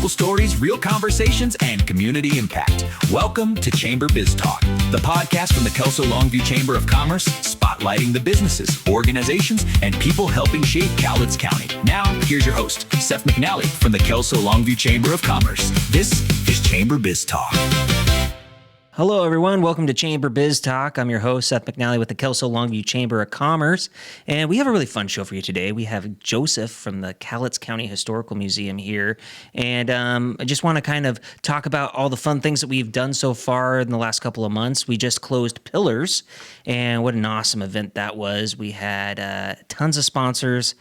Local stories, real conversations, and community impact. Welcome to Chamber Biz Talk, the podcast from the Kelso Longview Chamber of Commerce, spotlighting the businesses, organizations, and people helping shape Cowlitz County. Now, here's your host, Seth McNally from the Kelso Longview Chamber of Commerce. This is Chamber Biz Talk. Hello, everyone. Welcome to Chamber Biz Talk. I'm your host, Seth McNally with the Kelso Longview Chamber of Commerce, and we have a really fun show for you today. We have Joseph from the Cowlitz County Historical Museum here, and I just want to kind of talk about all the fun things that we've done so far in the last couple of months. We just closed Pillars, and what an awesome event that was. We had tons of sponsors,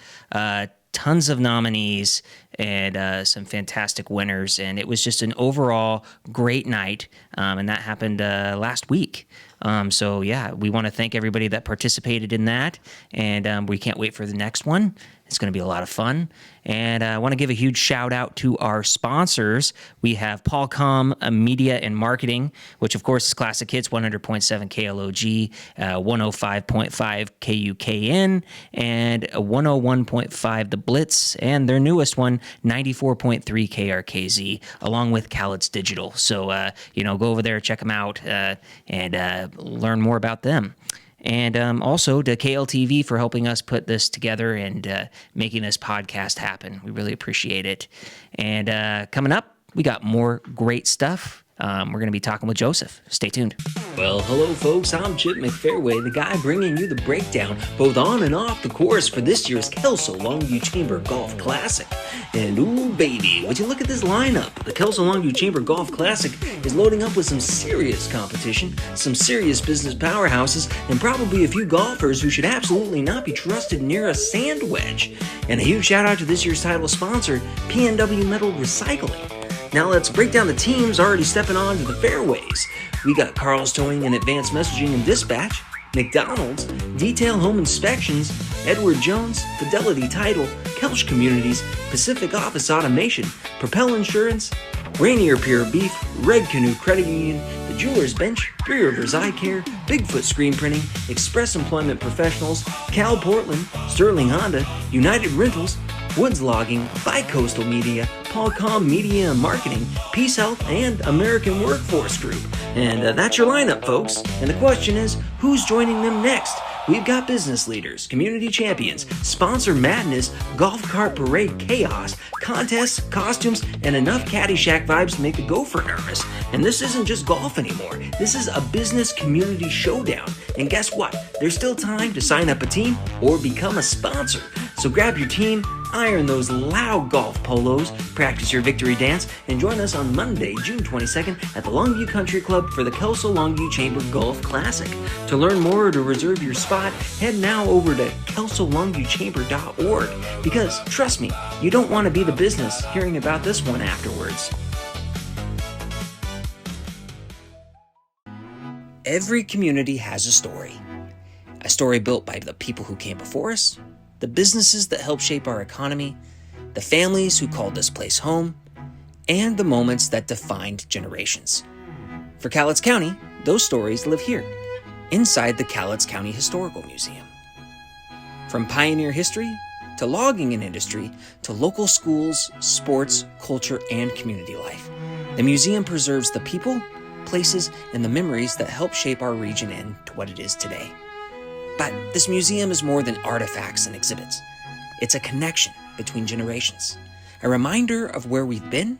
tons of nominees, and some fantastic winners, and it was just an overall great night, and that happened last week. So yeah, we want to thank everybody that participated in that, and we can't wait for the next one. It's going to be a lot of fun. And I want to give a huge shout out to our sponsors. We have Paulcom Media and Marketing, which of course is Classic Hits 100.7 KLOG, 105.5 KUKN, and 101.5 The Blitz, and their newest one, 94.3 KRKZ, along with Cowlitz Digital. So, go over there, check them out, and learn more about them. And also to KLTV for helping us put this together and making this podcast happen. We really appreciate it. And coming up, we got more great stuff. We're going to be talking with Joseph. Stay tuned. Well, hello, folks. I'm Chip McFairway, the guy bringing you the breakdown, both on and off the course, for this year's Kelso Longview Chamber Golf Classic. And ooh, baby, would you look at this lineup? The Kelso Longview Chamber Golf Classic is loading up with some serious competition, some serious business powerhouses, and probably a few golfers who should absolutely not be trusted near a sand wedge. And a huge shout out to this year's title sponsor, PNW Metal Recycling. Now let's break down the teams already stepping onto the fairways. We got Carl's Towing and Advanced Messaging and Dispatch, McDonald's, Detail Home Inspections, Edward Jones, Fidelity Title, Kelch Communities, Pacific Office Automation, Propel Insurance, Rainier Pure Beef, Red Canoe Credit Union, The Jeweler's Bench, Three Rivers Eye Care, Bigfoot Screen Printing, Express Employment Professionals, Cal Portland, Sterling Honda, United Rentals, Woods Logging, Bicoastal Media, Paulcom Media and Marketing, Peace Health, and American Workforce Group. And that's your lineup, folks. And the question is, who's joining them next? We've got business leaders, community champions, sponsor madness, golf cart parade chaos, contests, costumes, and enough Caddyshack vibes to make the gopher nervous. And this isn't just golf anymore. This is a business community showdown. And guess what? There's still time to sign up a team or become a sponsor. So grab your team, iron those loud golf polos, practice your victory dance, and join us on Monday, June 22nd at the Longview Country Club for the Kelso Longview Chamber Golf Classic. To learn more or to reserve your spot, head now over to kelsolongviewchamber.org, because, trust me, you don't want to be the business hearing about this one afterwards. Every community has a story built by the people who came before us, the businesses that help shape our economy, the families who called this place home, and the moments that defined generations. For Cowlitz County, those stories live here, inside the Cowlitz County Historical Museum. From pioneer history, to logging and industry, to local schools, sports, culture, and community life, the museum preserves the people, places, and the memories that help shape our region into what it is today. But this museum is more than artifacts and exhibits. It's a connection between generations, a reminder of where we've been,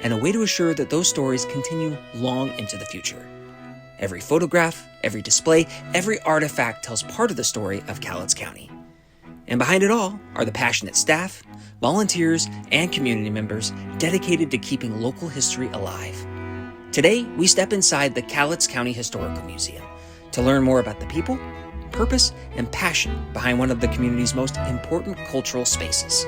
and a way to assure that those stories continue long into the future. Every photograph, every display, every artifact tells part of the story of Cowlitz County. And behind it all are the passionate staff, volunteers, and community members dedicated to keeping local history alive. Today, we step inside the Cowlitz County Historical Museum to learn more about the people, purpose, and passion behind one of the community's most important cultural spaces.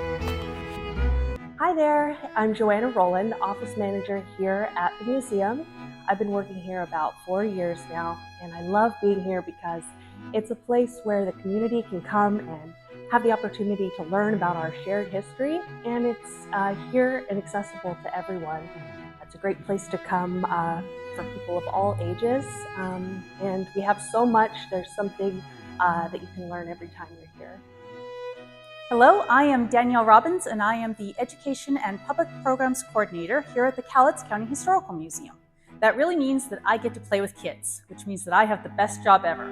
Hi there, I'm Joanna Roland, office manager here at the museum. I've been working here about 4 years now, and I love being here because it's a place where the community can come and have the opportunity to learn about our shared history, and it's here and accessible to everyone. It's a great place to come for people of all ages, and we have so much. There's something that you can learn every time you're here. Hello, I am Danielle Robbins, and I am the Education and Public Programs Coordinator here at the Cowlitz County Historical Museum. That really means that I get to play with kids, which means that I have the best job ever.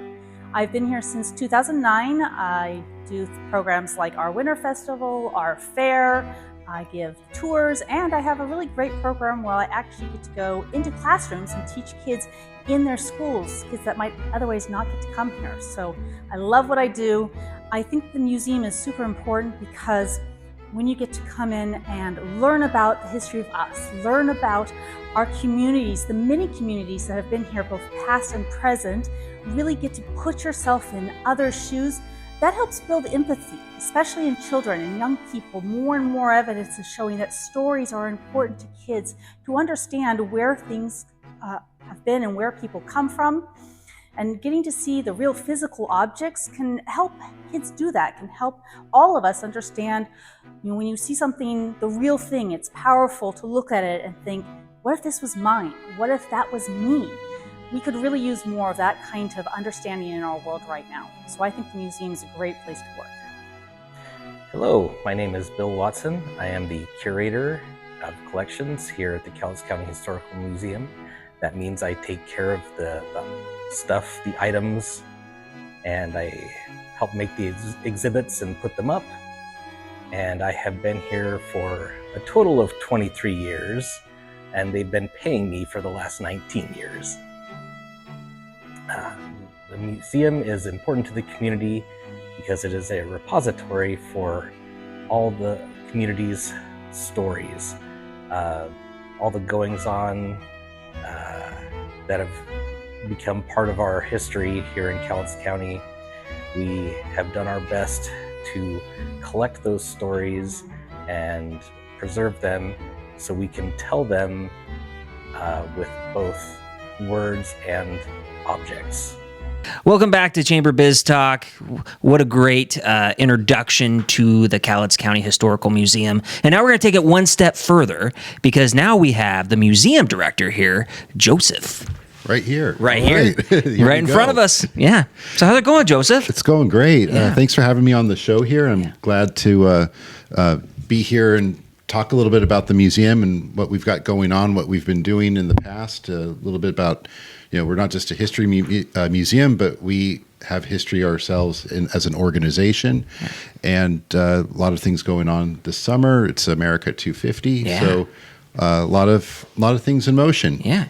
I've been here since 2009. I do programs like our Winter Festival, our fair, I give tours, and I have a really great program where I actually get to go into classrooms and teach kids in their schools, kids that might otherwise not get to come here. So I love what I do. I think the museum is super important because when you get to come in and learn about the history of us, learn about our communities, the many communities that have been here, both past and present, really get to put yourself in others' shoes, that helps build empathy, especially in children and young people. More and more evidence is showing that stories are important to kids to understand where things have been and where people come from. And getting to see the real physical objects can help kids do that, can help all of us understand, when you see something, the real thing, it's powerful to look at it and think, what if this was mine? What if that was me? We could really use more of that kind of understanding in our world right now. So I think the museum is a great place to work. Hello, my name is Bill Watson. I am the curator of collections here at the Cowlitz County Historical Museum. That means I take care of the stuff, the items, and I help make the exhibits and put them up. And I have been here for a total of 23 years, and they've been paying me for the last 19 years. The museum is important to the community because it is a repository for all the community's stories, all the goings-on that have become part of our history here in Cowlitz County. We have done our best to collect those stories and preserve them so we can tell them with both words and objects. Welcome back to Chamber Biz Talk. What a great introduction to the Cowlitz County Historical Museum. And now we're going to take it one step further because now we have the museum director here, Joseph. Right here. Right here. Right in front of us. Yeah. So how's it going, Joseph? It's going great. Yeah. Thanks for having me on the show here. I'm glad to be here and talk a little bit about the museum and what we've got going on, what we've been doing in the past, a little bit about, we're not just a history museum, but we have history ourselves as an organization, and a lot of things going on this summer. It's America 250, so a lot of things in motion. Yeah.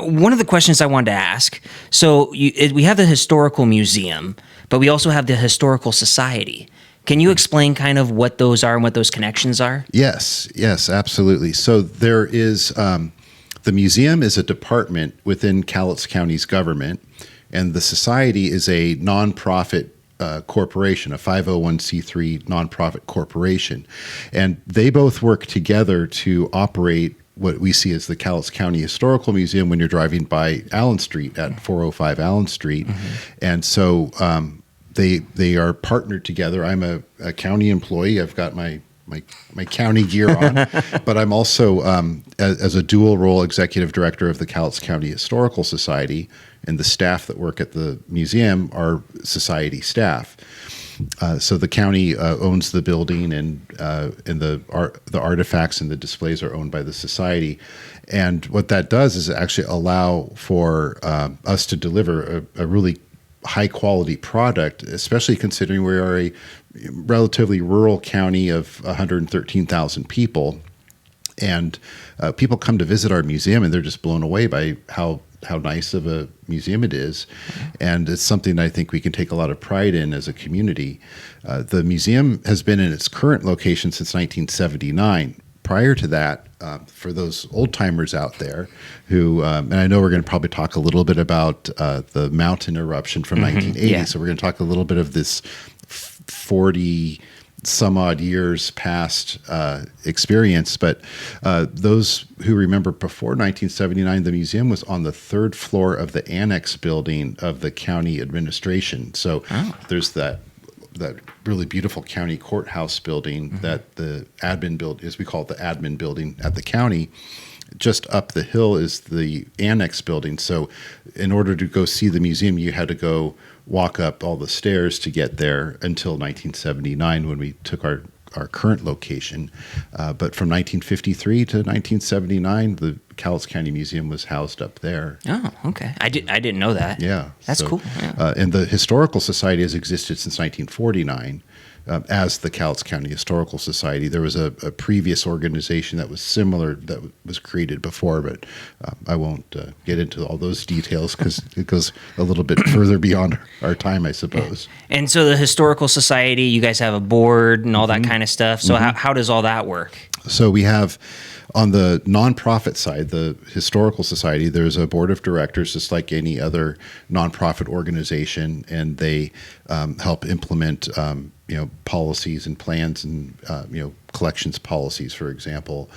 One of the questions I wanted to ask, so we have the historical museum, but we also have the historical society. Can you explain kind of what those are and what those connections are? Yes, absolutely. So there is, the museum is a department within Cowlitz County's government, and the society is a nonprofit corporation, a 501c3 nonprofit corporation. And they both work together to operate what we see as the Cowlitz County Historical Museum when you're driving by Allen Street at 405 Allen Street. And so they are partnered together. I'm a county employee. I've got my county gear on, but I'm also, as a dual role executive director of the Cowlitz County Historical Society, and the staff that work at the museum are society staff. So the county owns the building, and the artifacts and the displays are owned by the society. And what that does is actually allow for us to deliver a really high quality product, especially considering we are a relatively rural county of 113,000 people. And people come to visit our museum and they're just blown away by how nice of a museum it is. And it's something I think we can take a lot of pride in as a community. The museum has been in its current location since 1979. Prior to that, for those old timers out there who, and I know we're going to probably talk a little bit about the mountain eruption from 1980. So we're going to talk a little bit of this 40 some odd years past experience. But those who remember before 1979, the museum was on the third floor of the annex building of the county administration. So there's that really beautiful county courthouse building that the admin building, as we call it, the admin building at the county. Just up the hill is the annex building. So in order to go see the museum, you had to go walk up all the stairs to get there until 1979 when we took our current location. But from 1953 to 1979, the Cowlitz County Museum was housed up there. Oh, okay. I didn't know that. Yeah. That's cool. Yeah. And the Historical Society has existed since 1949 as the Cowlitz County Historical Society. There was a previous organization that was similar that was created before, but I won't get into all those details because it goes a little bit further beyond our time, I suppose. And so the Historical Society, you guys have a board and all that kind of stuff. So how does all that work? So we have, on the nonprofit side, the Historical Society, there's a board of directors just like any other nonprofit organization, and they help implement policies and plans and collections policies, for example,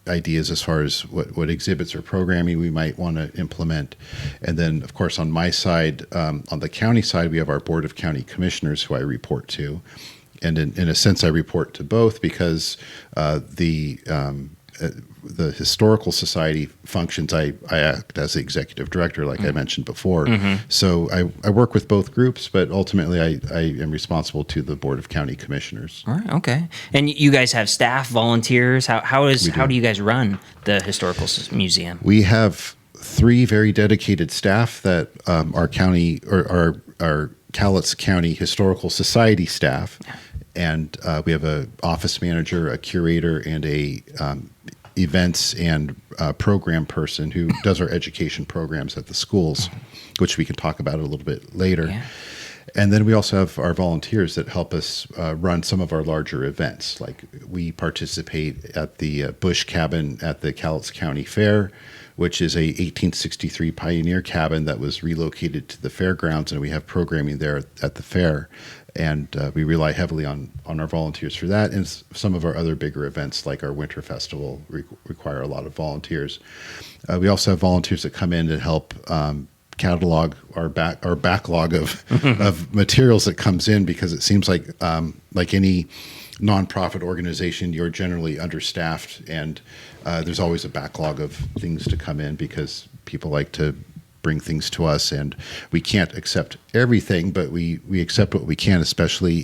ideas as far as what exhibits or programming we might want to implement. And then, of course, on my side, on the county side, we have our board of county commissioners who I report to. And in a sense, I report to both because the Historical Society functions, I act as the executive director, like I mentioned before. So I work with both groups, but ultimately I am responsible to the Board of County Commissioners. All right, okay. And you guys have staff, volunteers. How do you guys run the Historical Museum? We have 3 very dedicated staff that our county or our Cowlitz County Historical Society staff. And we have an office manager, a curator, and a events and program person who does our education programs at the schools, which we can talk about a little bit later. Yeah. And then we also have our volunteers that help us run some of our larger events. Like we participate at the Bush Cabin at the Cowlitz County Fair, which is a 1863 pioneer cabin that was relocated to the fairgrounds, and we have programming there at the fair. And we rely heavily on our volunteers for that. And some of our other bigger events, like our Winter Festival, require a lot of volunteers. We also have volunteers that come in to help catalog our backlog of materials that comes in, because it seems like any nonprofit organization, you're generally understaffed, and there's always a backlog of things to come in because people like to bring things to us, and we can't accept everything, but we accept what we can, especially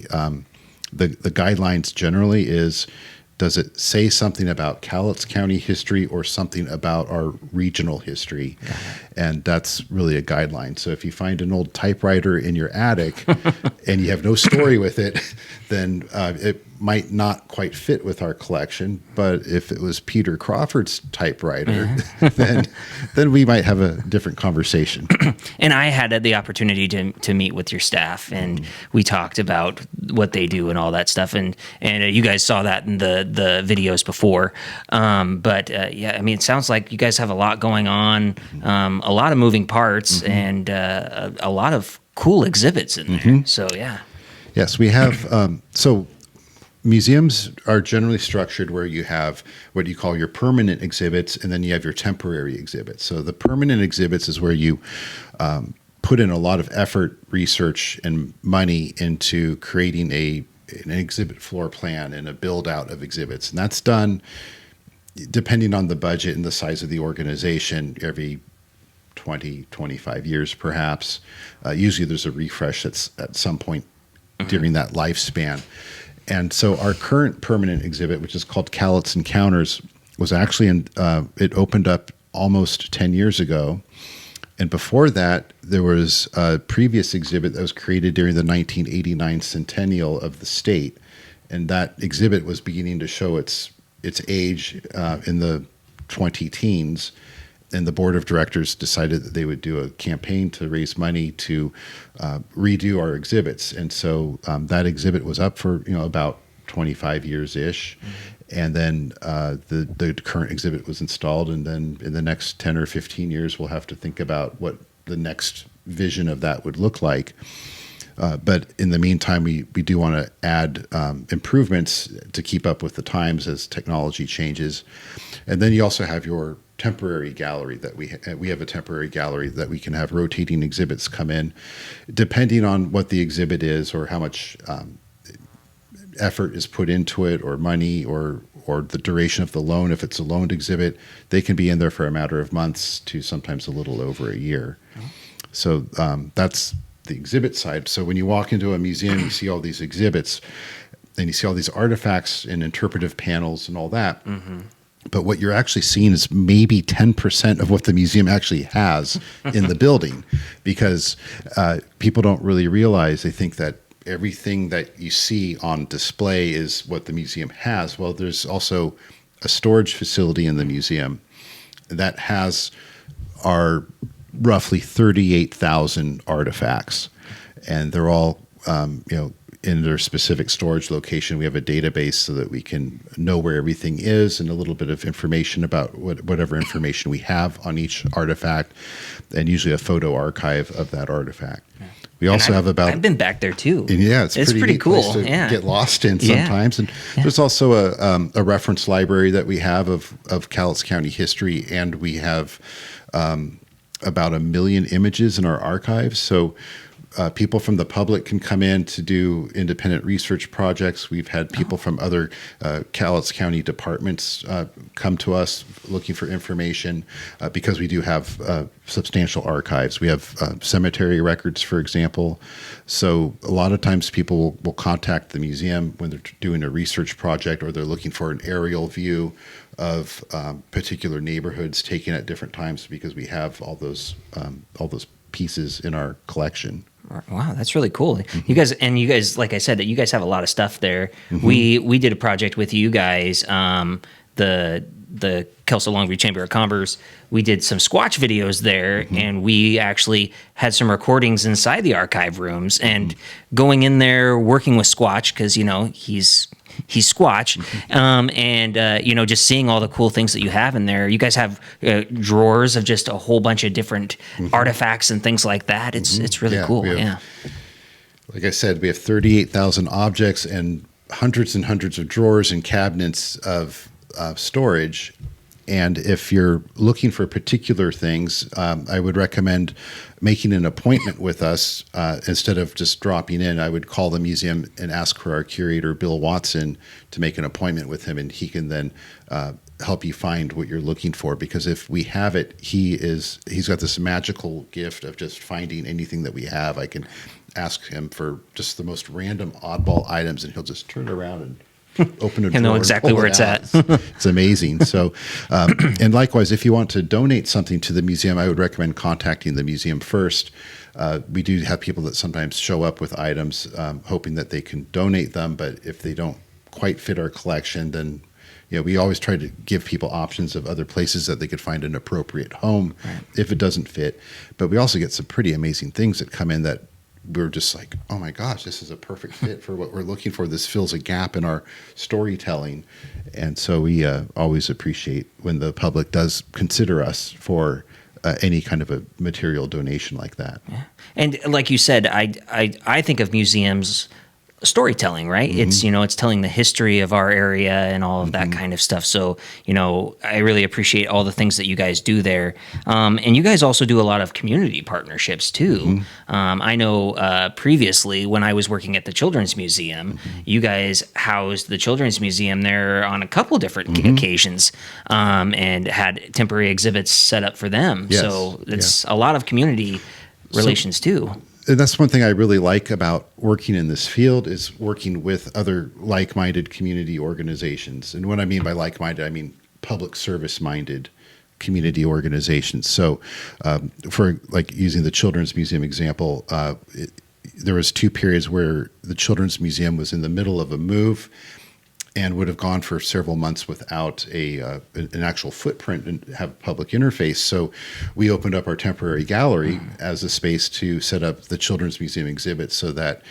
the guidelines generally is, does it say something about Cowlitz County history or something about our regional history? And that's really a guideline. So if you find an old typewriter in your attic and you have no story with it, then it might not quite fit with our collection. But if it was Peter Crawford's typewriter, then we might have a different conversation. And I had the opportunity to meet with your staff, and we talked about what they do and all that stuff. And you guys saw that in the videos before. But yeah, I mean, it sounds like you guys have a lot going on, a lot of moving parts, and a lot of cool exhibits in there. So yeah. Yes, we have. So museums are generally structured where you have what you call your permanent exhibits, and then you have your temporary exhibits. So the permanent exhibits is where you put in a lot of effort, research, and money into creating an exhibit floor plan and a build out of exhibits. And that's done depending on the budget and the size of the organization every 20, 25 years perhaps. Usually there's a refresh that's at some point during that lifespan. And so our current permanent exhibit, which is called Cowlitz Encounters, was actually it opened up almost 10 years ago. And before that, there was a previous exhibit that was created during the 1989 centennial of the state. And that exhibit was beginning to show its age in the 20-teens. And the board of directors decided that they would do a campaign to raise money to redo our exhibits. And so that exhibit was up for about 25 years-ish. And then the current exhibit was installed. And then in the next 10 or 15 years, we'll have to think about what the next vision of that would look like. But in the meantime, we do want to add improvements to keep up with the times as technology changes. And then you also have your temporary gallery that we have a temporary gallery that we can have rotating exhibits come in, depending on what the exhibit is or how much effort is put into it, or money, or the duration of the loan. If it's a loaned exhibit, they can be in there for a matter of months to sometimes a little over a year. So that's the exhibit side. So when you walk into a museum, you see all these exhibits and you see all these artifacts and interpretive panels and all that. But what you're actually seeing is maybe 10% of what the museum actually has in the building, because people don't really realize, they think that everything that you see on display is what the museum has. Well, there's also a storage facility in the museum that has our roughly 38,000 artifacts, and they're all, in their specific storage location. We have a database so that we can know where everything is and a little bit of information about whatever information we have on each artifact, and usually a photo archive of that artifact. We also have about... I've been back there too. And yeah, it's pretty neat cool. place to get lost in sometimes. And there's also a reference library that we have of Cowlitz County history, and we have about 1 million images in our archives. So people from the public can come in to do independent research projects. We've had people from other Cowlitz County departments come to us looking for information because we do have substantial archives. We have cemetery records, for example. So a lot of times people will contact the museum when they're doing a research project, or they're looking for an aerial view of particular neighborhoods taken at different times, because we have all those pieces in our collection. Wow, that's really cool. You guys, like I said, you guys have a lot of stuff there. We did a project with you guys, the Kelso Longview Chamber of Commerce. We did some Squatch videos there, and we actually had some recordings inside the archive rooms, and going in there, working with Squatch, because he's Squatch, and just seeing all the cool things that you have in there. You guys have drawers of just a whole bunch of different artifacts and things like that. It's really cool. Like I said, we have 38,000 objects and hundreds of drawers and cabinets of storage. And if you're looking for particular things, I would recommend making an appointment with us instead of just dropping in. I would call the museum and ask for our curator, Bill Watson, to make an appointment with him, and he can then help you find what you're looking for. Because if we have it, he's got this magical gift of just finding anything that we have. I can ask him for just the most random oddball items, and he'll just turn around and open a drawer. He'll know exactly where it's at. It's amazing. So, and likewise, if you want to donate something to the museum, I would recommend contacting the museum first. We do have people that sometimes show up with items, hoping that they can donate them, but if they don't quite fit our collection, then we always try to give people options of other places that they could find an appropriate home if it doesn't fit. But we also get some pretty amazing things that come in that we're just like, oh my gosh, this is a perfect fit for what we're looking for. This fills a gap in our storytelling. And so we always appreciate when the public does consider us for any kind of a material donation like that. Yeah. And like you said, I think of museums storytelling, right? It's it's telling the history of our area and all of that kind of stuff. So I really appreciate all the things that you guys do there, and you guys also do a lot of community partnerships too. I know previously when I was working at the Children's Museum, you guys housed the Children's Museum there on a couple different occasions, and had temporary exhibits set up for them. Yes. So it's a lot of community relations too. And that's one thing I really like about working in this field, is working with other like-minded community organizations. And what I mean by like-minded, I mean public service-minded community organizations. So for like using the Children's Museum example, there was 2 periods where the Children's Museum was in the middle of a move and would have gone for several months without an actual footprint and have public interface. So we opened up our temporary gallery as a space to set up the Children's Museum exhibit so that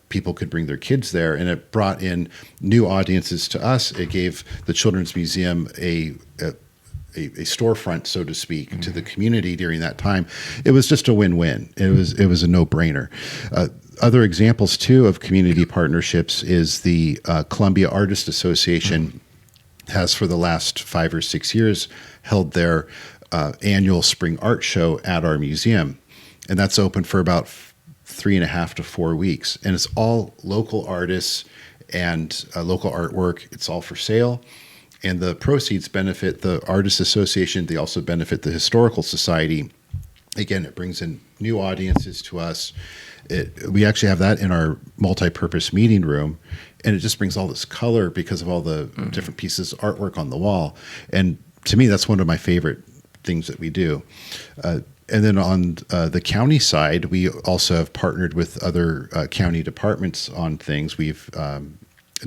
people could bring their kids there. And it brought in new audiences to us. It gave the Children's Museum a storefront, so to speak, to the community during that time. It was just a win-win. It was a no-brainer. Other examples too of community partnerships is the Columbia Artists Association has for the last 5 or 6 years held their annual spring art show at our museum, and that's open for about 3.5 to 4 weeks, and it's all local artists and local artwork. It's all for sale. And the proceeds benefit the Artists Association. They also benefit the Historical Society. again, it brings in new audiences to us. We actually have that in our multi-purpose meeting room, and it just brings all this color because of all the different pieces of artwork on the wall. And to me, that's one of my favorite things that we do. And then on the county side, we also have partnered with other county departments on things. We've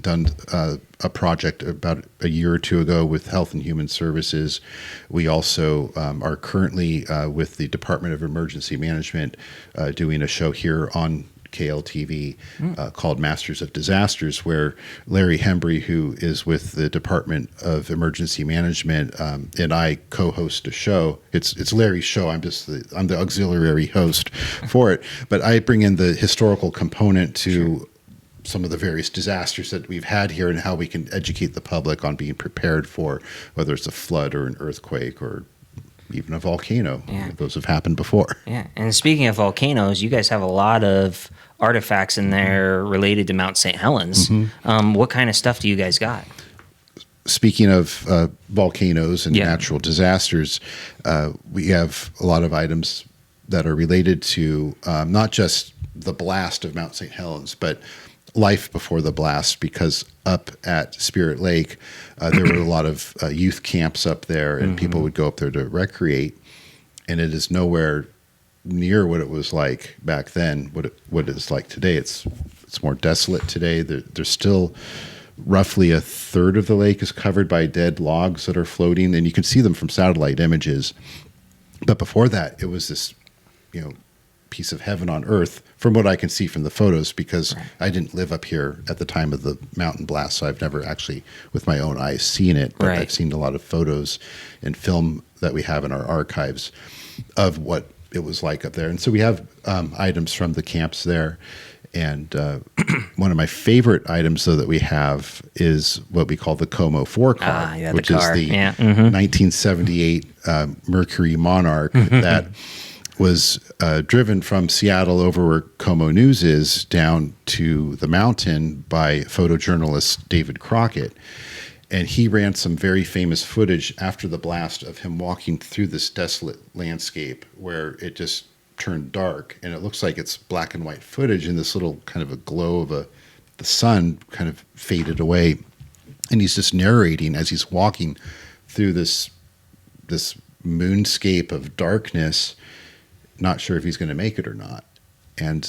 done a project about a year or two ago with Health and Human Services. We also are currently with the Department of Emergency Management doing a show here on KLTV called Masters of Disasters, where Larry Hembry, who is with the Department of Emergency Management, and I co-host a show. It's Larry's show. I'm the auxiliary host for it, but I bring in the historical component to some of the various disasters that we've had here and how we can educate the public on being prepared for whether it's a flood or an earthquake or even a volcano. Yeah. Those have happened before. Yeah. And speaking of volcanoes, you guys have a lot of artifacts in there related to Mount St. Helens. What kind of stuff do you guys got? Speaking of volcanoes and natural disasters, we have a lot of items that are related to not just the blast of Mount St. Helens, but life before the blast, because up at Spirit Lake, there were a lot of youth camps up there, and people would go up there to recreate, and it is nowhere near what it was like back then, what it is like today. It's more desolate today. There's still roughly a third of the lake is covered by dead logs that are floating, and you can see them from satellite images. But before that, it was this, piece of heaven on earth from what I can see from the photos, because I didn't live up here at the time of the mountain blast, so I've never actually with my own eyes seen it, but I've seen a lot of photos and film that we have in our archives of what it was like up there. And so we have items from the camps there. And one of my favorite items, though, that we have is what we call the Como 4 car, which is the 1978 Mercury Monarch that was driven from Seattle over where Como News is down to the mountain by photojournalist David Crockett. And he ran some very famous footage after the blast of him walking through this desolate landscape where it just turned dark. And it looks like it's black and white footage, and this little kind of a glow of the sun kind of faded away. And he's just narrating as he's walking through this moonscape of darkness, not sure if he's going to make it or not. And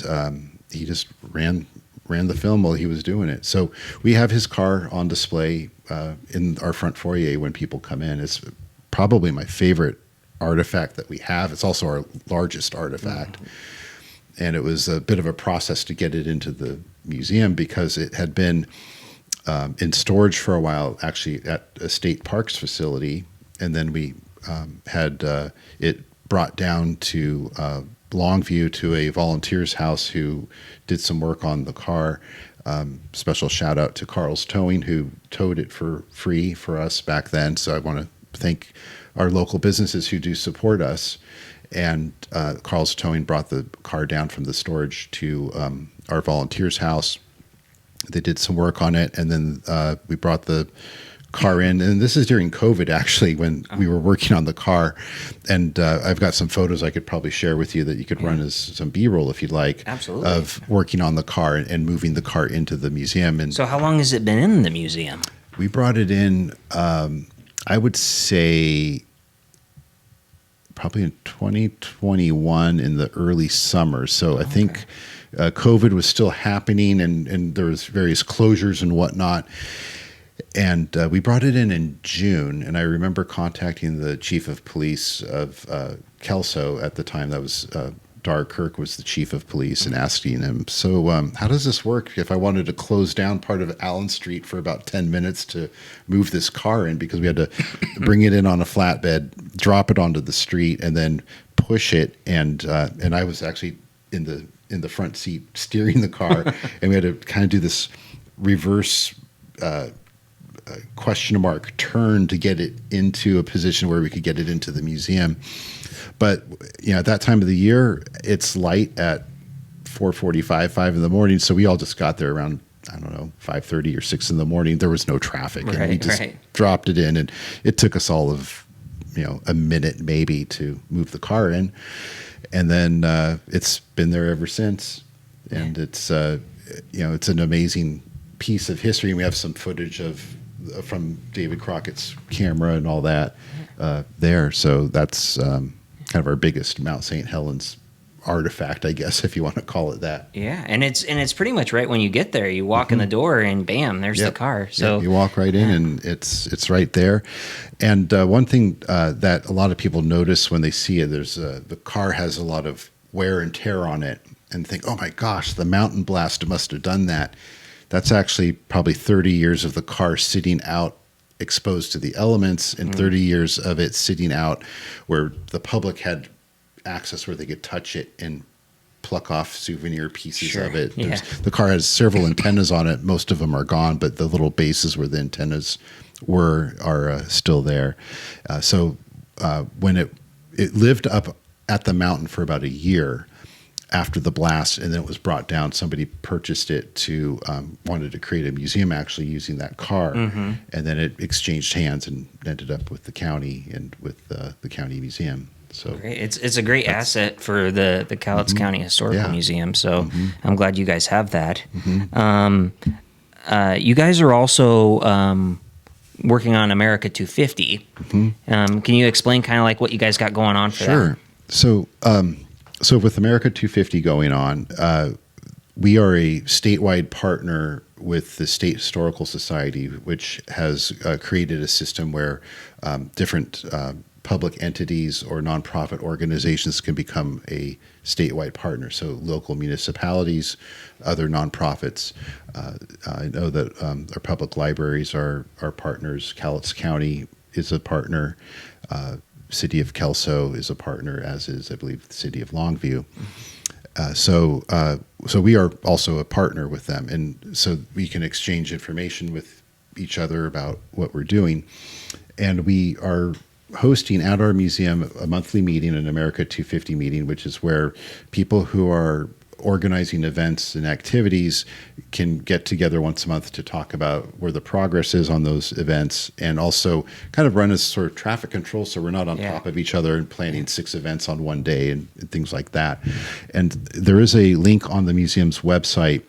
he just ran the film while he was doing it. So we have his car on display in our front foyer when people come in. It's probably my favorite artifact that we have. It's also our largest artifact. And it was a bit of a process to get it into the museum because it had been in storage for a while, actually at a state parks facility. And then we had it brought down to Longview to a volunteer's house who did some work on the car. Special shout out to Carl's Towing, who towed it for free for us back then. So I want to thank our local businesses who do support us. And Carl's Towing brought the car down from the storage to our volunteer's house. They did some work on it, and then we brought the car in, and this is during COVID actually, when we were working on the car. And I've got some photos I could probably share with you that you could run as some B-roll if you'd like. Absolutely. Of working on the car and moving the car into the museum. And so how long has it been in the museum? We brought it in, I would say probably in 2021 in the early summer. So I think COVID was still happening, and there was various closures and whatnot. And we brought it in June, and I remember contacting the chief of police of Kelso at the time. That was Dar Kirk was the chief of police, and asking him, so how does this work if I wanted to close down part of Allen Street for about 10 minutes to move this car in, because we had to bring it in on a flatbed, drop it onto the street, and then push it. And I was actually in the front seat steering the car, and we had to kind of do this reverse question mark turn to get it into a position where we could get it into the museum. But at that time of the year, it's light at 4:45, 5 in the morning. So we all just got there around, 5:30 or 6 in the morning. There was no traffic, and we just dropped it in, and it took us all of a minute maybe to move the car in. And then it's been there ever since. And it's it's an amazing piece of history. And we have some footage from David Crockett's camera and all that there. So that's kind of our biggest Mount St. Helens artifact, I guess, if you want to call it that. Yeah, and it's pretty much right when you get there. You walk in the door, and bam, there's the car. So you walk right in, and it's right there. And one thing that a lot of people notice when they see it, the car has a lot of wear and tear on it, and think, oh my gosh, the mountain blast must have done that. That's actually probably 30 years of the car sitting out exposed to the elements, and 30 years of it sitting out where the public had access, where they could touch it and pluck off souvenir pieces of it. The car has several antennas on it. Most of them are gone, but the little bases where the antennas are still there. So when it lived up at the mountain for about a year after the blast, and then it was brought down. Somebody purchased it wanted to create a museum actually using that car, and then it exchanged hands and ended up with the county and with the county museum. So great. It's a great asset for the Cowlitz County Historical Museum. So I'm glad you guys have that. You guys are also working on America 250. Can you explain kind of like what you guys got going on for that? Sure. So with America 250 going on, we are a statewide partner with the State Historical Society, which has created a system where different public entities or nonprofit organizations can become a statewide partner. So local municipalities, other nonprofits. I know that our public libraries are partners. Cowlitz County is a partner. City of Kelso is a partner, as is, I believe, the City of Longview. So we are also a partner with them, and so we can exchange information with each other about what we're doing. And we are hosting at our museum a monthly meeting, an America 250 meeting, which is where people who are organizing events and activities can get together once a month to talk about where the progress is on those events, and also kind of run as sort of traffic control, so we're not on top of each other and planning 6 events on one day and things like that. And there is a link on the museum's website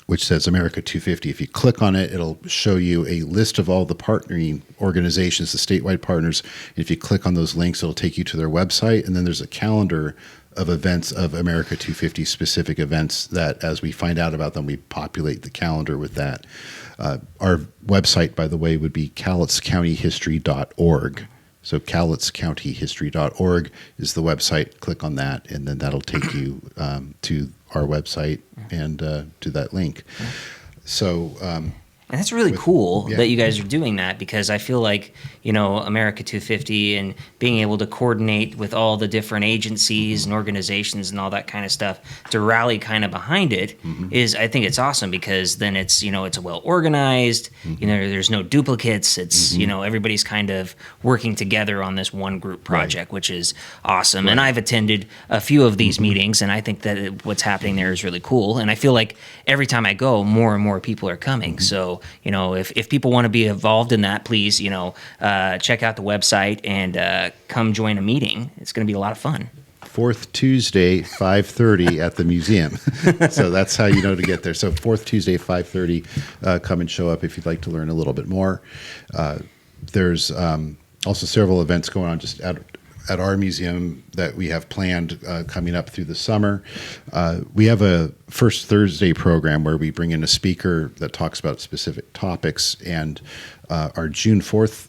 which says America 250. If you click on it, it'll show you a list of all the partnering organizations, the statewide partners. And if you click on those links, it'll take you to their website, and then there's a calendar of events of America 250 specific events that, as we find out about them, we populate the calendar with that. Our website, by the way, would be cowlitzcountyhistory.org. So cowlitzcountyhistory.org is the website. Click on that, and then that'll take you to our website and to that link. So and that's really cool that you guys are doing that, because I feel like, America 250 and being able to coordinate with all the different agencies and organizations and all that kind of stuff to rally kind of behind it is, I think it's awesome, because then it's, it's well organized, there's no duplicates. It's, everybody's kind of working together on this one group project, which is awesome. And I've attended a few of these meetings, and I think that what's happening there is really cool. And I feel like every time I go, more and more people are coming. So, if people want to be involved in that, please, check out the website and come join a meeting. It's going to be a lot of fun. 4th Tuesday, 5:30 at the museum. So that's how you know to get there. So 4th Tuesday, 5:30, come and show up if you'd like to learn a little bit more. There's also several events going on just at our museum that we have planned coming up through the summer. We have a First Thursday program where we bring in a speaker that talks about specific topics, and our June 4th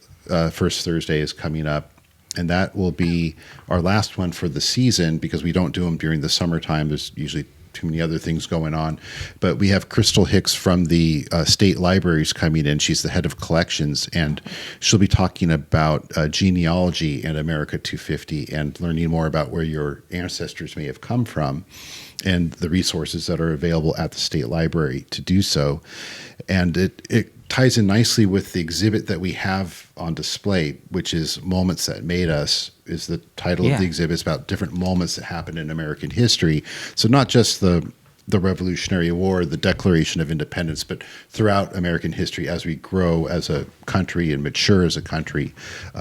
First Thursday is coming up, and that will be our last one for the season, because we don't do them during the summertime. There's usually too many other things going on. But we have Crystal Hicks from the state libraries coming in. She's the head of collections, and she'll be talking about genealogy and America 250 and learning more about where your ancestors may have come from and the resources that are available at the state library to do so. And it ties in nicely with the exhibit that we have on display, which is Moments That Made Us, is the title of the exhibit. It's about different moments that happened in American history. So not just the Revolutionary War, the Declaration of Independence, but throughout American history as we grow as a country and mature as a country,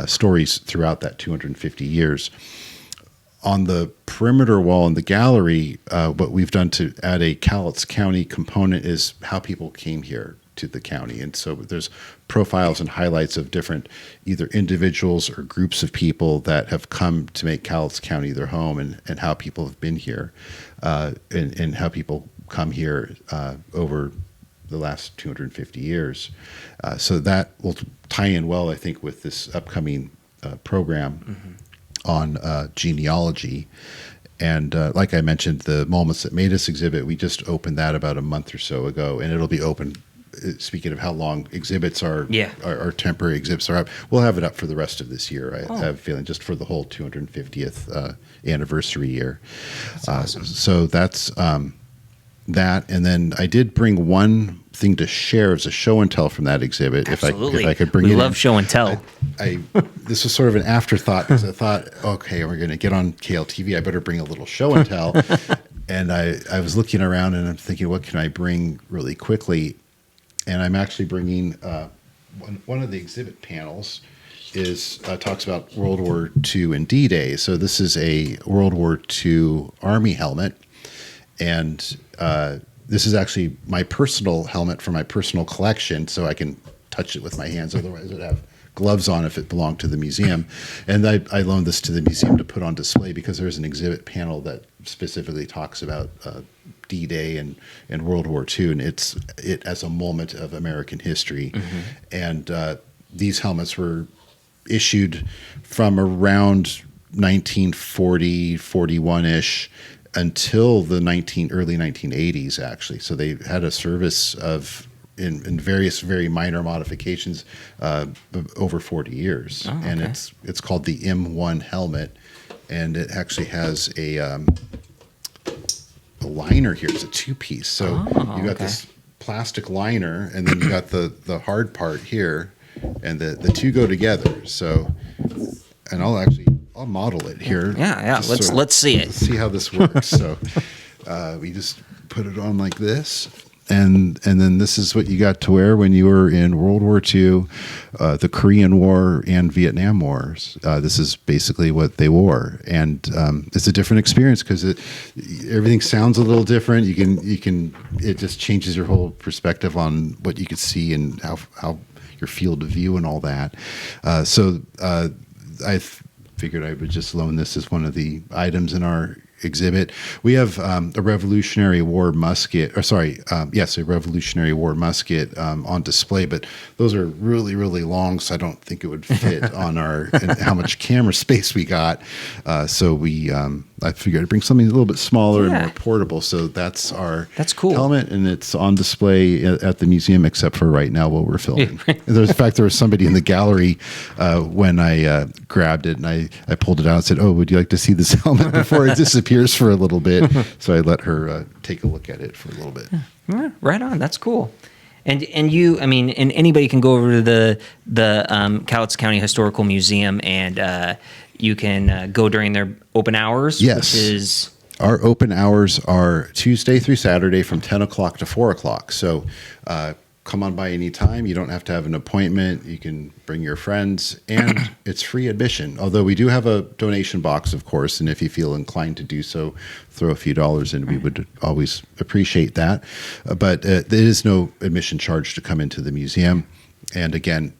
stories throughout that 250 years. on the perimeter wall in the gallery, what we've done to add a Cowlitz County component is how people came here to the county. And so there's profiles and highlights of different either individuals or groups of people that have come to make Cowlitz County their home, and how people have been here, and how people come here over the last 250 years. So that will tie in well, I think, with this upcoming program on genealogy. And like I mentioned, the Moments That Made Us exhibit, we just opened that about a month or so ago, and it'll be open. Speaking of how long exhibits are, our temporary exhibits are up, we'll have it up for the rest of this year. I have a feeling, just for the whole 250th anniversary year. That's awesome. So that's that. And then I did bring one thing to share as a show and tell from that exhibit. Absolutely. If I could bring we it love in. show and tell. This was sort of an afterthought, because I thought, okay, we're going to get on KLTV. I better bring a little show and tell. And I was looking around and I'm thinking, what can I bring really quickly? And I'm actually bringing one of the exhibit panels is talks about World War II and D-Day. So this is a World War II Army helmet, and this is actually my personal helmet from my personal collection, so I can touch it with my hands. Otherwise, I'd have gloves on if it belonged to the museum. And I loaned this to the museum to put on display because there's an exhibit panel that specifically talks about D-Day and World War II, and it as a moment of American history. And these helmets were issued from around 1940, 41-ish until the early 1980s, actually. So they had a service of in various very minor modifications over 40 years. And it's called the M1 helmet, and it actually has a liner here. It's a two-piece. So you got this plastic liner, and then you got the hard part here, and the two go together. So, and I'll model it here. Yeah. Let's see it. Let's see how this works. So we just put it on like this. And then this is what you got to wear when you were in World War II, the Korean War, and Vietnam Wars. This is basically what they wore, and it's a different experience because everything sounds a little different. It just changes your whole perspective on what you could see and how your field of view and all that. So I figured I would just loan this as one of the items in our exhibit. We have a Revolutionary War musket, a Revolutionary War musket on display, but those are really, really long, so I don't think it would fit on how much camera space we got. So I figured I'd bring something a little bit smaller and more portable. So that's cool helmet, and it's on display at the museum, except for right now while we're filming. In fact, there was somebody in the gallery when I grabbed it, and I pulled it out and said, "Oh, would you like to see this helmet before it disappears for a little bit?" So I let her take a look at it for a little bit. Right on. That's cool. And you, I mean, and anybody can go over to the Cowlitz County Historical Museum, and you can go during their open hours. Yes. Which is... Our open hours are Tuesday through Saturday from 10 o'clock to 4 o'clock. So come on by any time. You don't have to have an appointment. You can bring your friends, and it's free admission. Although we do have a donation box, of course, and if you feel inclined to do so, throw a few dollars in. We would always appreciate that. But there is no admission charge to come into the museum. And again,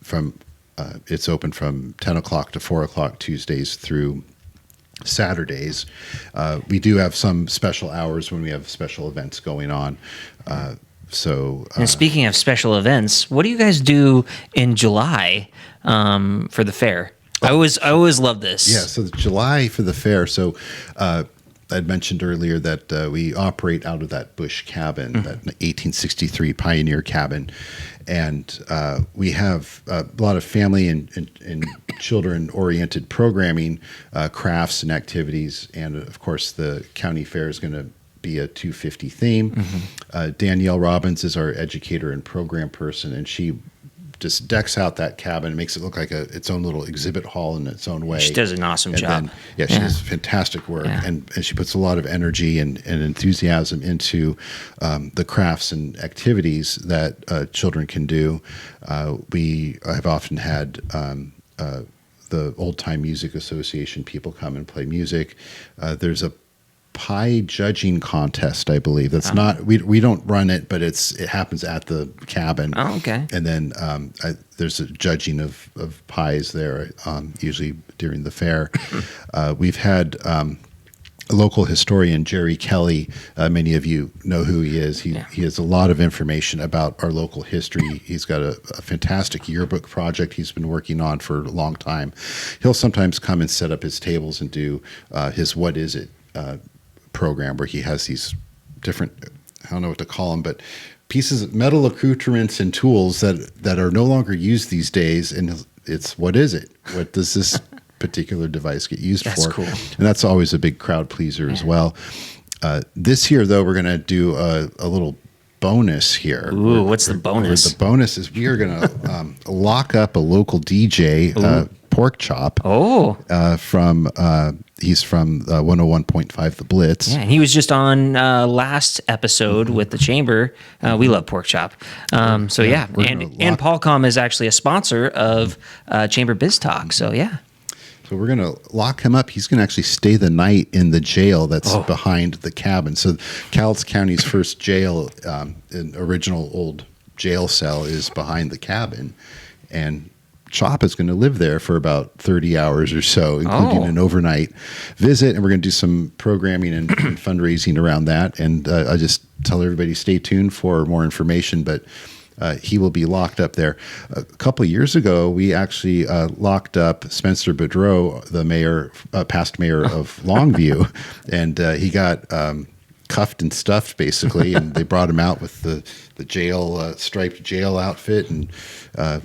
it's open from 10 o'clock to 4 o'clock Tuesdays through Saturdays. We do have some special hours when we have special events going on. And speaking of special events, what do you guys do in July for the fair? I always love this. Yeah, so July for the fair. So I'd mentioned earlier that we operate out of that Bush cabin, that 1863 Pioneer cabin. And we have a lot of family and children-oriented programming, crafts and activities. And, of course, the county fair is going to be a 250 theme. Danielle Robbins is our educator and program person, and she just decks out that cabin and makes it look like its own little exhibit hall in its own way. She does an awesome job. She does fantastic work, and she puts a lot of energy and enthusiasm into the crafts and activities that children can do. We have often had the Old Time Music Association people come and play music. There's a pie judging contest, I believe. That's not we don't run it, but it happens at the cabin. Oh, okay. And then there's a judging of pies there, usually during the fair. We've had a local historian, Jerry Kelly. Many of you know who he is. He has a lot of information about our local history. He's got a fantastic yearbook project he's been working on for a long time. He'll sometimes come and set up his tables and do his What Is It program, where he has these different, I don't know what to call them, but pieces of metal accoutrements and tools that are no longer used these days. And it's, what is it? What does this particular device get used for? That's cool. And that's always a big crowd pleaser as well. This year, though, we're going to do a little bonus here. Ooh, what's the bonus? The bonus is we are going to lock up a local DJ, Pork Chop. Oh. He's from 101.5 The Blitz. Yeah, and he was just on last episode with the Chamber. We love Pork Chop. And Paulcom is actually a sponsor of Chamber Biz Talk. So, yeah. So we're going to lock him up. He's going to actually stay the night in the jail that's behind the cabin. So Cowlitz County's first jail, an original old jail cell, is behind the cabin. And Chop is going to live there for about 30 hours or so, including an overnight visit. And we're going to do some programming and fundraising around that. And I just tell everybody, stay tuned for more information. But he will be locked up there. A couple of years ago, we actually locked up Spencer Boudreau, the past mayor of Longview, and he got cuffed and stuffed, basically, and they brought him out with the jail striped jail outfit, and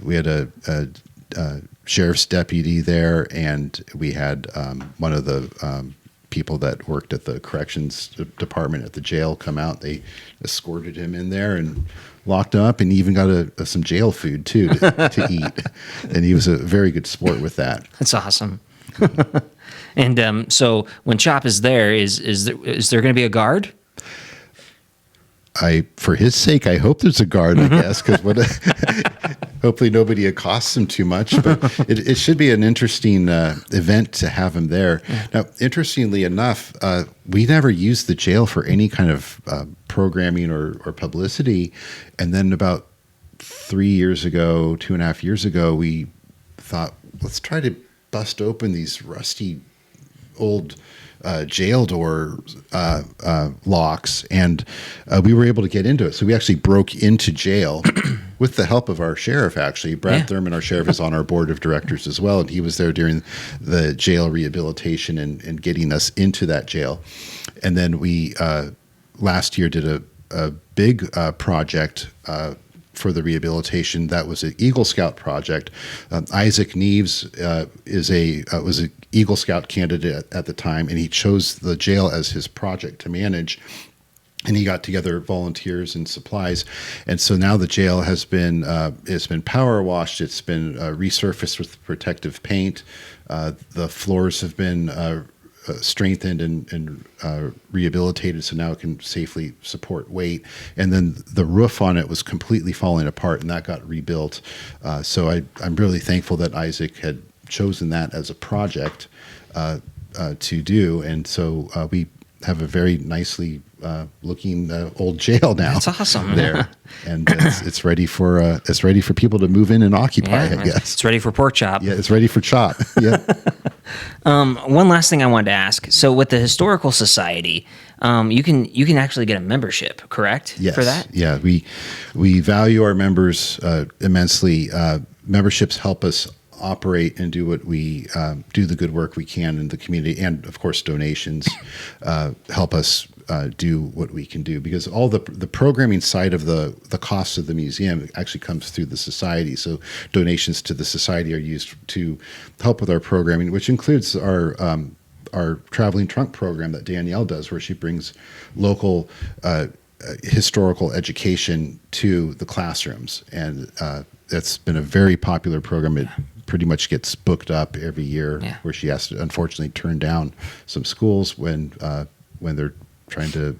we had a sheriff's deputy there, and we had one of the people that worked at the corrections department at the jail come out. They escorted him in there and locked him up, and he even got some jail food too to eat. And he was a very good sport with that. That's awesome. And so when Chop is there, is there going to be a guard? For his sake, I hope there's a guard, I guess, because hopefully nobody accosts him too much. But it should be an interesting event to have him there. Yeah. Now, interestingly enough, we never used the jail for any kind of programming or publicity. And then about 3 years ago, 2.5 years ago, we thought, let's try to bust open these rusty old jail door locks, and we were able to get into it. So we actually broke into jail with the help of our sheriff, actually. Brad Thurman, our sheriff, is on our board of directors as well, and he was there during the jail rehabilitation and getting us into that jail. And then we last year did a big project for the rehabilitation. That was an Eagle Scout project. Isaac Neves was an Eagle Scout candidate at the time, and he chose the jail as his project to manage. And he got together volunteers and supplies, and so now the jail has been it's been power washed. It's been resurfaced with protective paint. The floors have been strengthened and rehabilitated, so now it can safely support weight. And then the roof on it was completely falling apart, and that got rebuilt. So I'm really thankful that Isaac had chosen that as a project to do, and so we have a very nicely looking old jail now. That's awesome. There, and it's ready for people to move in and occupy. I guess it's ready for Pork Chop. Yeah, it's ready for Chop. Yeah. One last thing I wanted to ask. So with the Historical Society, you can actually get a membership, correct? Yes. For that? Yeah, we value our members immensely. Memberships help us operate and do what we do the good work we can in the community, and of course donations help us do what we can do, because all the programming side of the cost of the museum actually comes through the society. So donations to the society are used to help with our programming, which includes our traveling trunk program that Danielle does, where she brings local historical education to the classrooms, and that's been a very popular program. It pretty much gets booked up every year, where she has to unfortunately turn down some schools when they're trying to,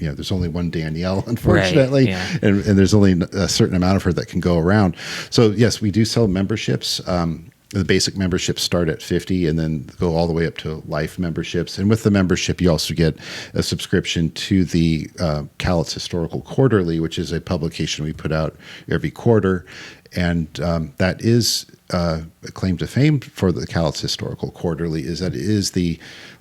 there's only one Danielle, unfortunately, right, and there's only a certain amount of her that can go around. So yes, we do sell memberships. The basic memberships start at $50 and then go all the way up to life memberships. And with the membership, you also get a subscription to the Cowlitz Historical Quarterly, which is a publication we put out every quarter. And that is a claim to fame for the Cowlitz Historical Quarterly, is that it is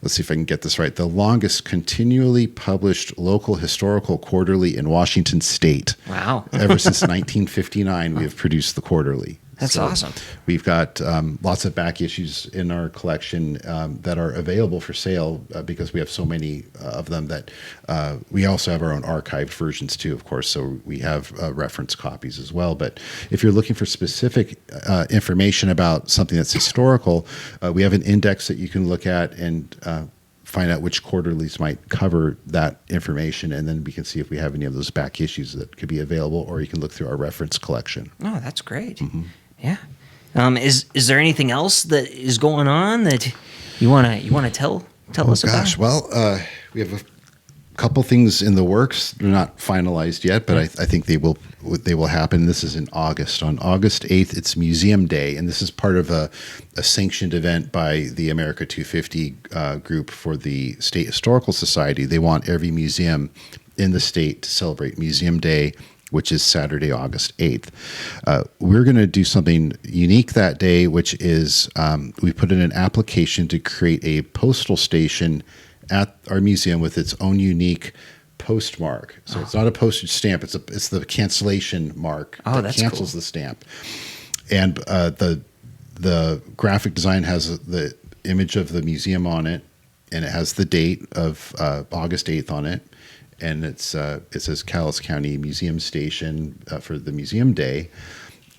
let's see if I can get this right, the longest continually published local historical quarterly in Washington State. Wow. Ever since 1959, we have produced the quarterly. That's awesome. We've got lots of back issues in our collection that are available for sale because we have so many of them that we also have our own archived versions too, of course. So we have reference copies as well. But if you're looking for specific information about something that's historical, we have an index that you can look at and find out which quarterlies might cover that information, and then we can see if we have any of those back issues that could be available, or you can look through our reference collection. Oh, that's great. Mm-hmm. Yeah. Is there anything else that is going on that you wanna tell us about? Gosh, well, we have a couple things in the works. They're not finalized yet, but I think they will happen. This is in August. On August 8th, it's Museum Day, and this is part of a sanctioned event by the America 250 group for the State Historical Society. They want every museum in the state to celebrate Museum Day, which is Saturday, August 8th. We're going to do something unique that day, which is we put in an application to create a postal station at our museum with its own unique postmark. So it's not a postage stamp; it's the cancellation mark that cancels the stamp. And the graphic design has the image of the museum on it, and it has the date of August 8th on it. And it says Cowlitz County Museum Station for the Museum Day.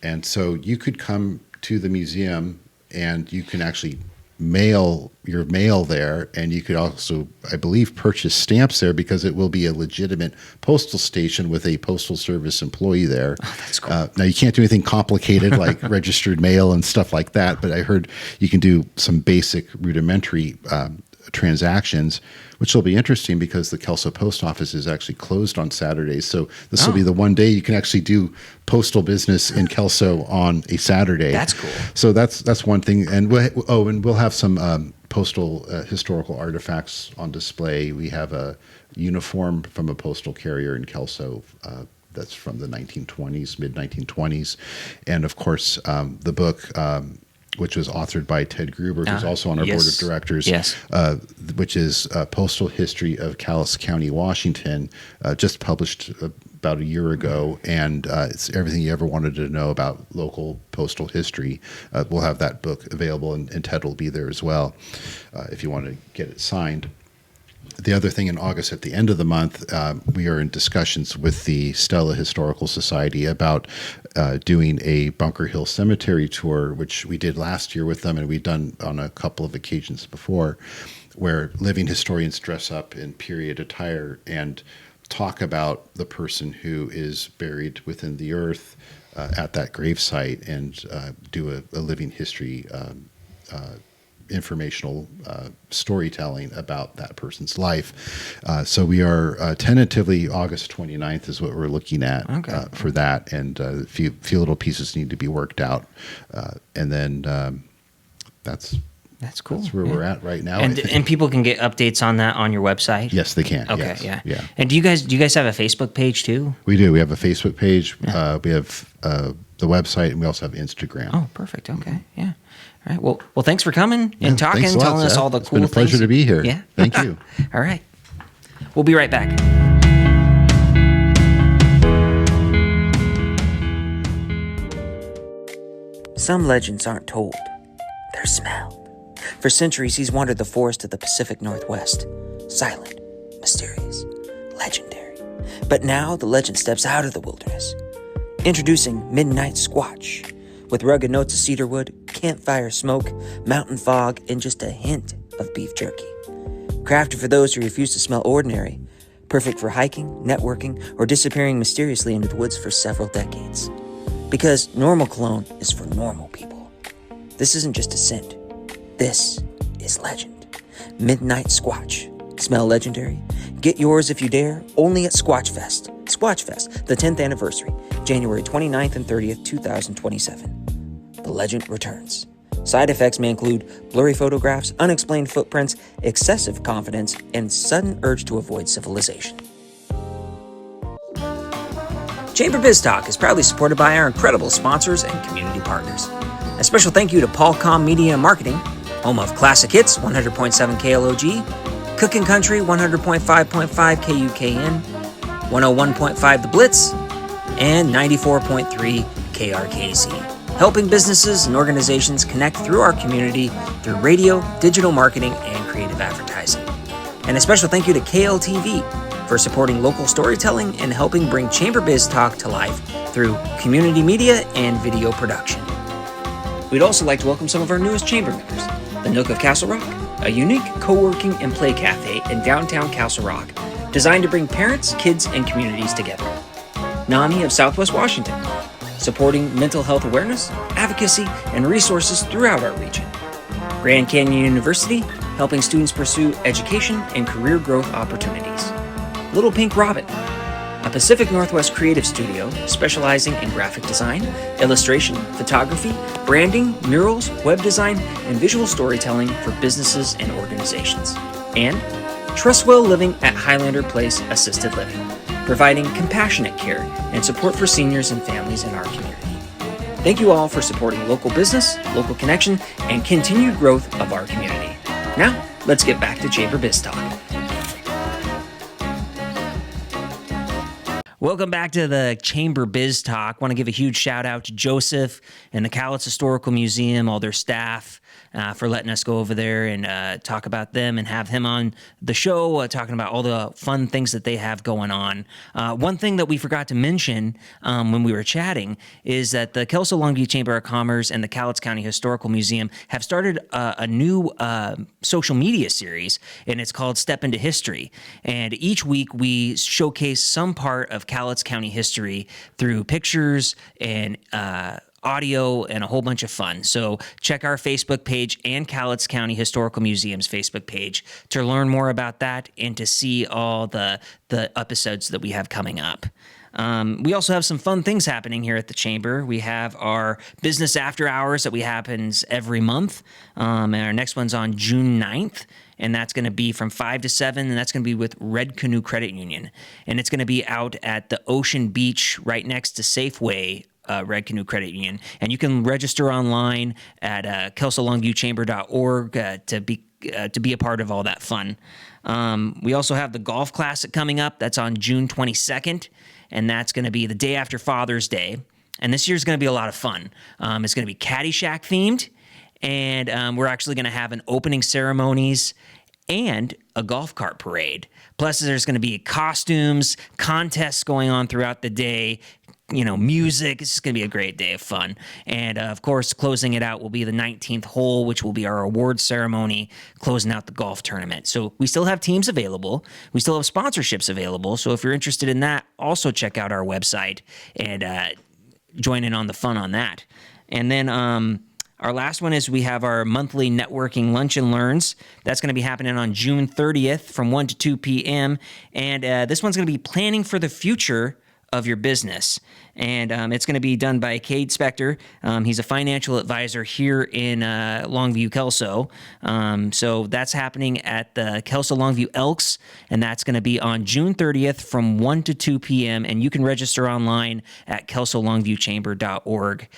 And so you could come to the museum and you can actually mail your mail there, and you could also, I believe, purchase stamps there because it will be a legitimate postal station with a postal service employee there. Oh, that's cool. Now, you can't do anything complicated like registered mail and stuff like that, but I heard you can do some basic rudimentary transactions, which will be interesting because the Kelso post office is actually closed on Saturdays. So this will be the one day you can actually do postal business in Kelso on a Saturday. That's cool. So that's one thing. And we'll have some postal historical artifacts on display. We have a uniform from a postal carrier in Kelso that's from the 1920s, mid 1920s, and of course the book. Which was authored by Ted Gruber, who's also on our board of directors, which is Postal History of Cowlitz County, Washington, just published about a year ago, and it's everything you ever wanted to know about local postal history. We'll have that book available, and Ted will be there as well if you want to get it signed. The other thing in August, at the end of the month, we are in discussions with the Stella Historical Society about doing a Bunker Hill Cemetery tour, which we did last year with them, and we've done on a couple of occasions before, where living historians dress up in period attire and talk about the person who is buried within the earth at that gravesite, and do a living history informational storytelling about that person's life. So we are tentatively August 29th is what we're looking at for that, and a few little pieces need to be worked out, and then that's cool. That's where we're at right now. And people can get updates on that on your website? Yes, they can. Okay, yes. Yeah. And do you guys have a Facebook page too? We do. We have a Facebook page. Yeah. We have the website, and we also have Instagram. Oh, perfect. Okay. Yeah. All right. Well, thanks for coming and talking, telling us all the cool things. It's been a pleasure to be here. Yeah. Thank you. All right. We'll be right back. Some legends aren't told. They're smelled. For centuries, he's wandered the forest of the Pacific Northwest. Silent, mysterious, legendary. But now the legend steps out of the wilderness. Introducing Midnight Squatch. With rugged notes of cedarwood, campfire smoke, mountain fog, and just a hint of beef jerky. Crafted for those who refuse to smell ordinary. Perfect for hiking, networking, or disappearing mysteriously into the woods for several decades. Because normal cologne is for normal people. This isn't just a scent. This is legend. Midnight Squatch. Smell legendary? Get yours if you dare, only at Squatch Fest. Squatch Fest, the 10th anniversary, January 29th and 30th, 2027. The legend returns. Side effects may include blurry photographs, unexplained footprints, excessive confidence, and sudden urge to avoid civilization. Chamber Biz Talk is proudly supported by our incredible sponsors and community partners. A special thank you to Paulcom Media and Marketing, home of Classic Hits 100.7 KLOG, Cooking Country 100.5.5 KUKN, 101.5 The Blitz, and 94.3 KRKZ, helping businesses and organizations connect through our community through radio, digital marketing, and creative advertising. And a special thank you to KLTV for supporting local storytelling and helping bring Chamber Biz Talk to life through community media and video production. We'd also like to welcome some of our newest chamber members, the Nook of Castle Rock, a unique co-working and play cafe in downtown Castle Rock, designed to bring parents, kids, and communities together. NAMI of Southwest Washington, supporting mental health awareness, advocacy, and resources throughout our region. Grand Canyon University, helping students pursue education and career growth opportunities. Little Pink Robin, a Pacific Northwest creative studio specializing in graphic design, illustration, photography, branding, murals, web design, and visual storytelling for businesses and organizations. And Trustwell Living at Highlander Place Assisted Living, providing compassionate care and support for seniors and families in our community. Thank you all for supporting local business, local connection, and continued growth of our community. Now, let's get back to Chamber Biz Talk. Welcome back to the Chamber Biz Talk. Want to give a huge shout out to Joseph and the Cowlitz Historical Museum, all their staff, for letting us go over there and talk about them and have him on the show, talking about all the fun things that they have going on. One thing that we forgot to mention when we were chatting is that the Kelso Longview Chamber of Commerce and the Cowlitz County Historical Museum have started a new social media series, and it's called Step Into History. And each week we showcase some part of Cowlitz County history through pictures and audio and a whole bunch of fun. So check our Facebook page and Cowlitz County Historical Museum's Facebook page to learn more about that and to see all the episodes that we have coming up. We also have some fun things happening here at the Chamber. We have our business after hours that happens every month. And our next one's on June 9th. And that's going to be from 5 to 7, and that's going to be with Red Canoe Credit Union. And it's going to be out at the Ocean Beach right next to Safeway, Red Canoe Credit Union. And you can register online at kelsolongviewchamber.org to be a part of all that fun. We also have the Golf Classic coming up. That's on June 22nd, and that's going to be the day after Father's Day. And this year's going to be a lot of fun. It's going to be Caddyshack themed, and we're actually going to have an opening ceremonies and a golf cart parade. Plus, there's going to be costumes, contests going on throughout the day, music. It's just going to be a great day of fun. And, of course, closing it out will be the 19th hole, which will be our award ceremony, closing out the golf tournament. So we still have teams available. We still have sponsorships available. So if you're interested in that, also check out our website and join in on the fun on that. And then our last one is we have our monthly networking lunch and learns. That's going to be happening on June 30th from 1 to 2 p.m. And this one's going to be planning for the future of your business. And it's going to be done by Cade Spector. He's a financial advisor here in Longview, Kelso. So that's happening at the Kelso Longview Elks, and that's going to be on June 30th from 1 to 2 p.m. And you can register online at kelsolongviewchamber.org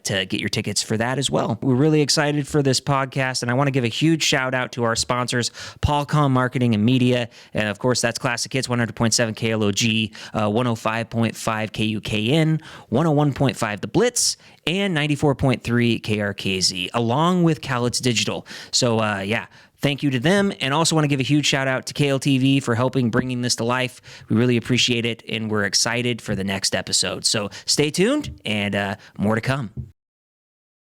to get your tickets for that as well. We're really excited for this podcast, and I want to give a huge shout out to our sponsors, Paulcom Marketing and Media. And of course, that's Classic Hits 100.7 KLOG, 105.5 KUKN, 101.5 The Blitz, and 94.3 KRKZ, along with Cowlitz Digital. So, thank you to them. And also want to give a huge shout out to KLTV for helping bringing this to life. We really appreciate it, and we're excited for the next episode. So stay tuned, and more to come.